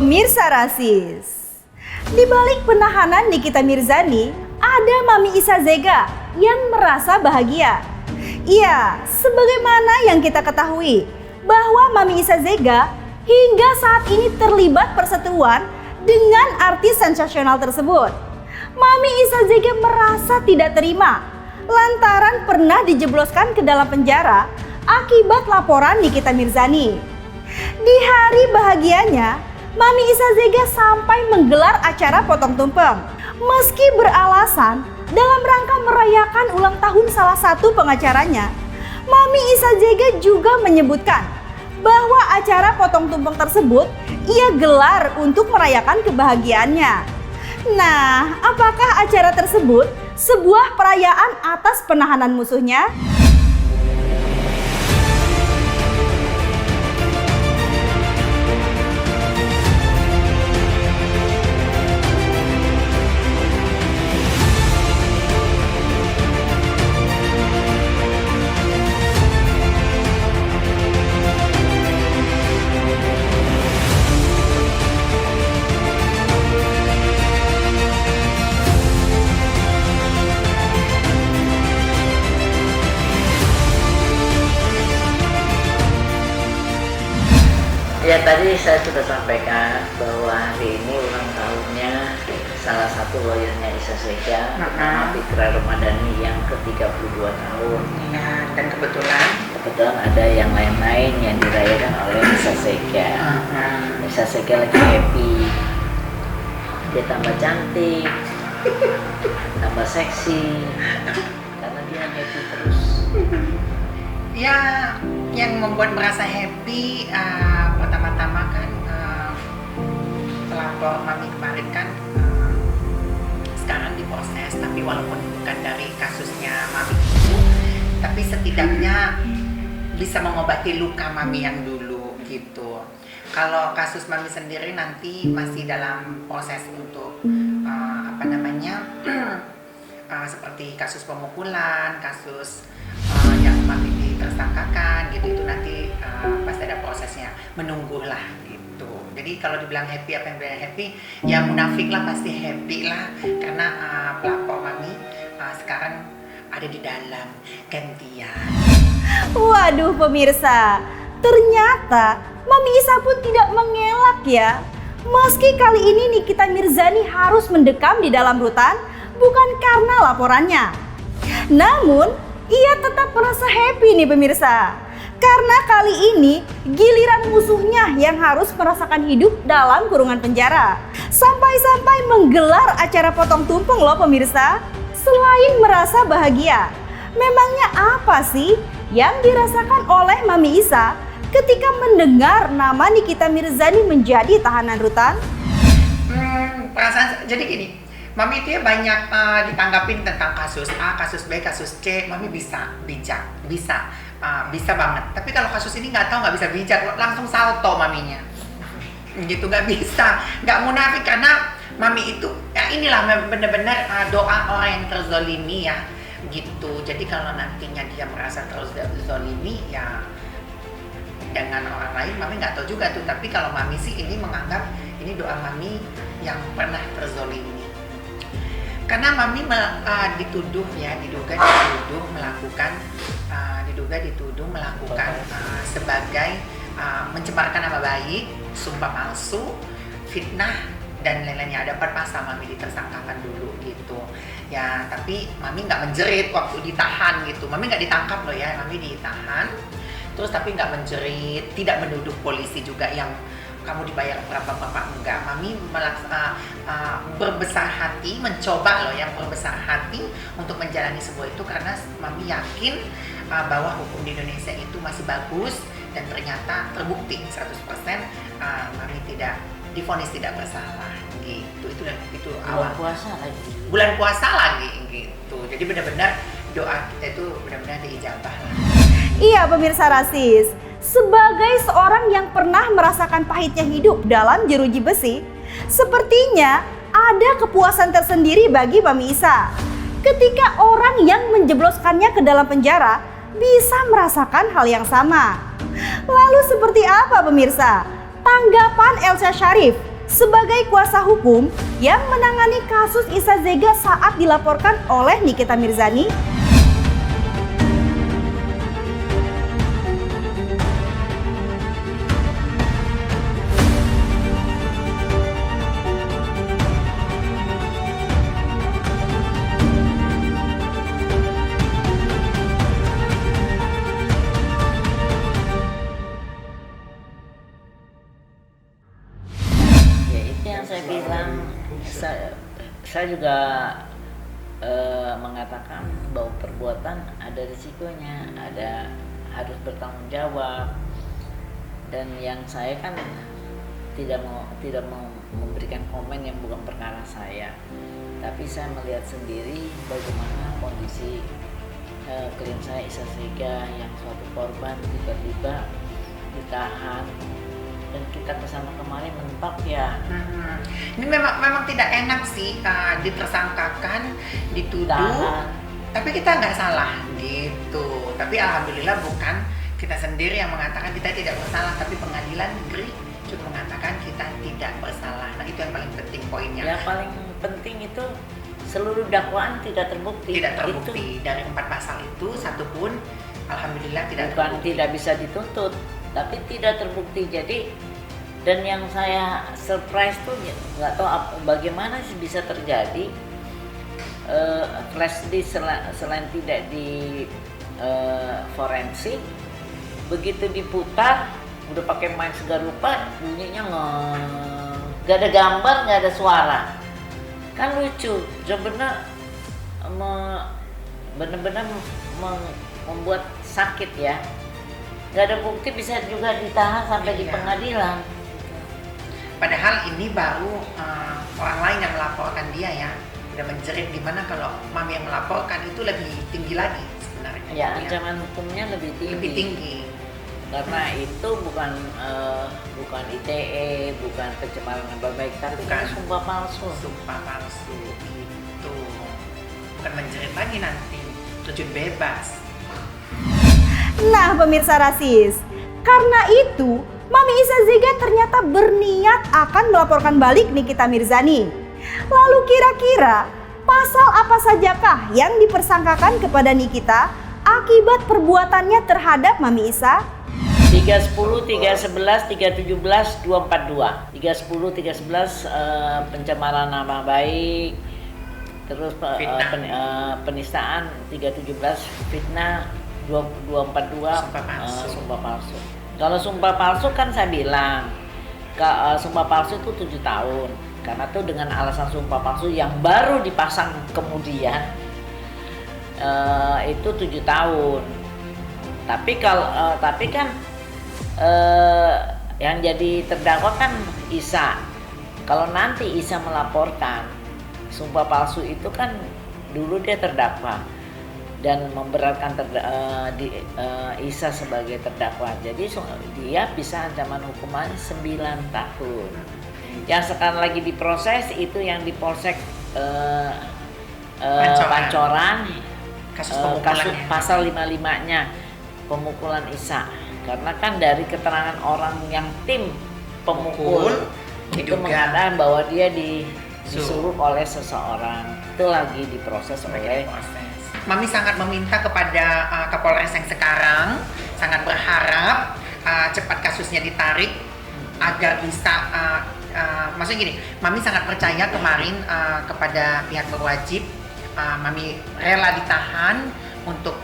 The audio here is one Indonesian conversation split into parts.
Pemirsa rasis, di balik penahanan Nikita Mirzani, ada Mami Isa Zega yang merasa bahagia. Iya, sebagaimana yang kita ketahui, bahwa Mami Isa Zega hingga saat ini terlibat perseteruan dengan artis sensasional tersebut. Mami Isa Zega merasa tidak terima lantaran pernah dijebloskan ke dalam penjara akibat laporan Nikita Mirzani. Di hari bahagianya, Mami Isa Zega sampai menggelar acara potong tumpeng. Meski beralasan dalam rangka merayakan ulang tahun salah satu pengacaranya, Mami Isa Zega juga menyebutkan bahwa acara potong tumpeng tersebut ia gelar untuk merayakan kebahagiaannya. Nah, apakah acara tersebut sebuah perayaan atas penahanan musuhnya? Ya, tadi saya sudah sampaikan bahwa hari ini ulang tahunnya salah satu lawyernya Isa Zega, bernama Fikra Ramadhani yang ke-32 tahun. Ya, dan kebetulan ada yang lain-lain yang dirayakan oleh Isa Zega. Isa Zega lagi happy, dia tambah cantik, tambah seksi, karena dia happy terus. ya yang membuat merasa happy pertama-tama kan pelapor Mami kemarin kan sekarang diproses, tapi walaupun bukan dari kasusnya Mami itu, tapi setidaknya bisa mengobati luka Mami yang dulu gitu. Kalau kasus Mami sendiri nanti masih dalam proses untuk seperti kasus pemukulan, kasus yang Mami ditersangkakan gitu, itu nanti pasti ada prosesnya, menunggulah gitu. Jadi kalau dibilang happy, apa yang dibilang happy, ya munafik lah, pasti happy lah, karena pelapor Mami sekarang ada di dalam gantian. Waduh pemirsa, ternyata Mami Isa pun tidak mengelak ya. Meski kali ini Nikita Mirzani harus mendekam di dalam rutan bukan karena laporannya, namun ia tetap merasa happy nih pemirsa. Karena kali ini giliran musuhnya yang harus merasakan hidup dalam kurungan penjara. Sampai-sampai menggelar acara potong tumpeng loh pemirsa. Selain merasa bahagia, memangnya apa sih yang dirasakan oleh Mami Isa ketika mendengar nama Nikita Mirzani menjadi tahanan rutan? Perasaan jadi gini, Mami itu ya banyak ditanggapin tentang kasus A, kasus B, kasus C. Mami bisa bijak, bisa banget. Tapi kalau kasus ini nggak bisa bijak, langsung salto Maminya. Gitu, nggak bisa, nggak munafik, karena Mami itu ya inilah benar-benar doa orang yang terzolimi ya gitu. Jadi kalau nantinya dia merasa terzolimi ya dengan orang lain, Mami nggak tahu juga tuh. Tapi kalau Mami sih ini menganggap ini doa Mami yang pernah terzolimi. Karena Mami diduga dituduh melakukan sebagai mencemarkan nama baik, sumpah palsu, fitnah, dan lain-lainnya. Ada 4 pasal Mami ditersangkakan dulu gitu ya. Tapi Mami nggak menjerit waktu ditahan gitu. Mami nggak ditangkap loh ya, Mami ditahan terus tapi nggak menjerit, tidak menuduh polisi juga yang kamu dibayar berapa enggak. Mami berbesar hati, mencoba loh yang berbesar hati untuk menjalani sebuah itu, karena Mami yakin bahwa hukum di Indonesia itu masih bagus dan ternyata terbukti 100% Mami tidak divonis tidak bersalah gitu. Itu awal bulan puasa lagi gitu. Jadi benar-benar doa kita itu benar-benar diijabah lah. Iya pemirsa rasis, sebagai seorang yang pernah merasakan pahitnya hidup dalam jeruji besi, sepertinya ada kepuasan tersendiri bagi Mami Isa ketika orang yang menjebloskannya ke dalam penjara bisa merasakan hal yang sama. Lalu seperti apa pemirsa tanggapan Elsa Sharif sebagai kuasa hukum yang menangani kasus Isa Zega saat dilaporkan oleh Nikita Mirzani. Ya itu yang saya bilang, saya juga mengatakan bahwa perbuatan ada risikonya, ada harus bertanggung jawab. Dan yang saya kan tidak mau memberikan komen yang bukan perkara saya, tapi saya melihat sendiri bagaimana kondisi klien saya Isa Zega yang suatu korban tiba-tiba ditahan dan kita kesana kemari mentok ya. Ini memang tidak enak sih, ditersangkakan, dituduh, Tahan. tapi kita nggak salah gitu. Tapi alhamdulillah bukan kita sendiri yang mengatakan kita tidak bersalah, tapi pengadilan negeri juga mengatakan kita tidak bersalah. Nah itu yang paling penting poinnya. Yang paling penting itu seluruh dakwaan tidak terbukti. Tidak terbukti dari 4 pasal itu satu pun alhamdulillah tidak Bukan terbukti. tidak bisa dituntut, tapi tidak terbukti. Jadi dan yang saya surprise tuh nggak tahu bagaimana sih bisa terjadi flash disk selain tidak di forensik, begitu diputar udah pakai mic segala rupa bunyinya nggak ada gambar, nggak ada suara, kan lucu. Sebenarnya benar-benar membuat sakit ya. Nggak ada bukti bisa juga ditahan sampai di Iya. pengadilan. Padahal ini baru orang lain yang melaporkan dia ya, tidak menjerit. Dimana kalau mami yang melaporkan itu lebih tinggi lagi sebenarnya. Ya ancaman hukumnya lebih tinggi. Lebih tinggi. Karena itu bukan ITE, bukan pencemaran nama baik, tapi Bukan. itu sumpah palsu. Sumpah palsu itu bukan menjerit lagi, nanti terjun bebas. Nah pemirsa rasis, karena itu Mami Isa Zega ternyata berniat akan melaporkan balik Nikita Mirzani. Lalu kira-kira pasal apa sajakah yang dipersangkakan kepada Nikita akibat perbuatannya terhadap Mami Isa? 310, 311, 317, 242. 310, 311 pencemaran nama baik, terus Fitnah. penistaan, 317 fitnah, 242 Sumpah palsu. sumpah palsu. Kalau sumpah palsu kan saya bilang sumpah palsu itu 7 tahun, karena tuh dengan alasan sumpah palsu yang baru dipasang kemudian itu 7 tahun. Tapi kan yang jadi terdakwa kan Isa. Kalau nanti Isa melaporkan sumpah palsu itu kan dulu dia terdakwa dan memberatkan Isa sebagai terdakwa. Jadi dia bisa ancaman hukuman 9 tahun. Yang sekarang lagi diproses itu yang di Polsek Pancoran, Kasus kasus pemukulannya. pasal 55-nya pemukulan Isa. Karena kan dari keterangan orang yang tim pemukul itu diduga. mengatakan bahwa dia disuruh oleh seseorang. Itu lagi diproses oleh Mami sangat meminta kepada Kapolres yang sekarang, sangat berharap cepat kasusnya ditarik agar bisa, maksudnya gini, Mami sangat percaya kemarin kepada pihak berwajib, Mami rela ditahan untuk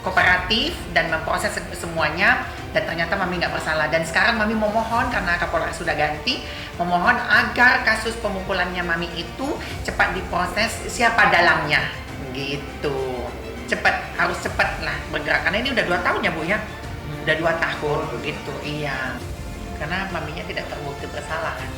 kooperatif dan memproses semuanya, dan ternyata Mami nggak bersalah. Dan sekarang Mami memohon karena Kapolres sudah ganti, memohon agar kasus pemukulannya Mami itu cepat diproses siapa dalangnya gitu. Cepat, harus cepat lah bergerak, karena ini udah 2 tahun ya Bu ya, udah 2 tahun gitu. Iya, karena Maminya tidak terbukti bersalah kan,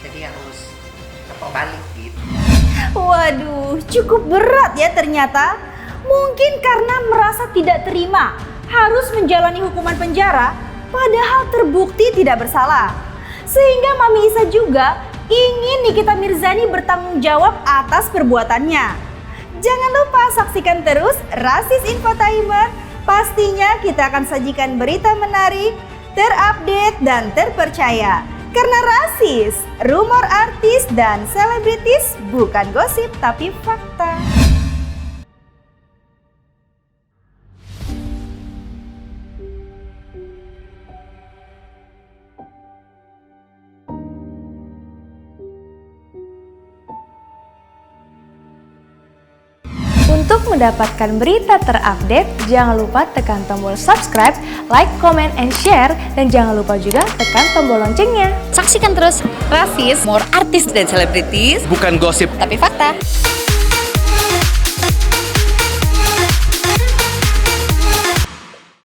jadi harus lapor balik gitu. Waduh, cukup berat ya ternyata. Mungkin karena merasa tidak terima harus menjalani hukuman penjara padahal terbukti tidak bersalah. Sehingga Mami Isa juga ingin Nikita Mirzani bertanggung jawab atas perbuatannya. Jangan lupa saksikan terus Rasis Infotainment. Pastinya kita akan sajikan berita menarik, terupdate dan terpercaya. Karena rasis, rumor artis dan selebritis bukan gosip tapi fakta. Untuk mendapatkan berita terupdate, jangan lupa tekan tombol subscribe, like, comment, and share, dan jangan lupa juga tekan tombol loncengnya. Saksikan terus Rasis, more artis dan selebritis, Bukan gosip. tapi fakta.